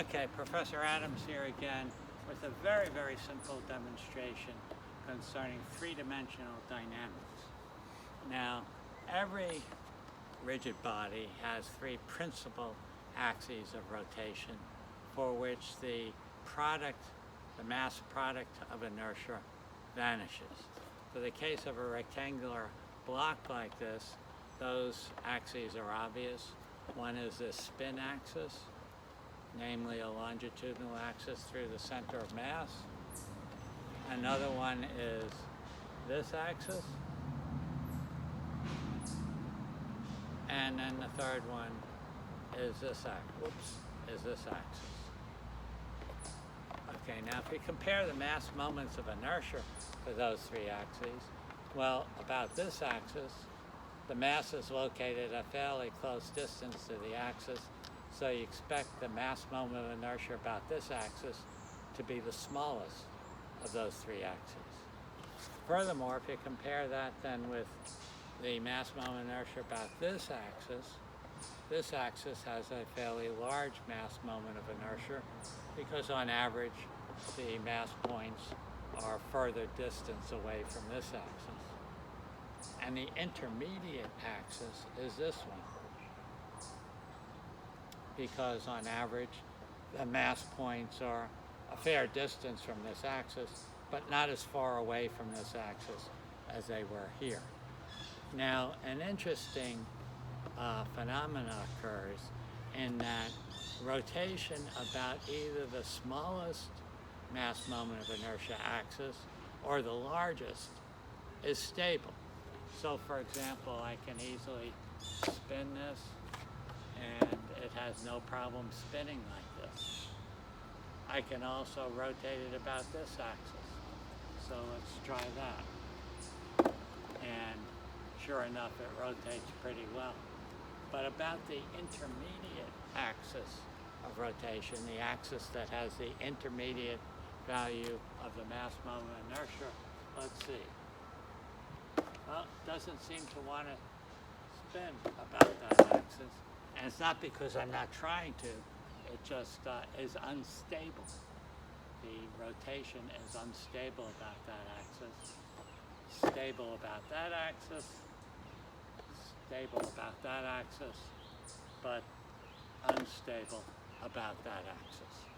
Okay, Professor Adams here again with a very, very simple demonstration concerning three-dimensional dynamics. Now, every rigid body has three principal axes of rotation for which the mass product of inertia vanishes. For the case of a rectangular block like this, those axes are obvious. One is the spin axis, namely a longitudinal axis through the center of mass. Another one is this axis. And then the third one is this axis. Okay, now if we compare the mass moments of inertia for those three axes, well, about this axis, the mass is located at a fairly close distance to the axis, so you expect the mass moment of inertia about this axis to be the smallest of those three axes. Furthermore, if you compare that then with the mass moment of inertia about this axis has a fairly large mass moment of inertia because on average the mass points are further distance away from this axis. And the intermediate axis is this one, because on average the mass points are a fair distance from this axis, but not as far away from this axis as they were here. Now, an interesting phenomena occurs in that rotation about either the smallest mass moment of inertia axis or the largest is stable. So for example, I can easily spin this and it has no problem spinning like this. I can also rotate it about this axis. So let's try that. And sure enough, it rotates pretty well. But about the intermediate axis of rotation, the axis that has the intermediate value of the mass moment of inertia, let's see. Well, it doesn't seem to want to spin about that axis. And it's not because I'm not trying to, it just is unstable. The rotation is unstable about that axis, stable about that axis, stable about that axis, but unstable about that axis.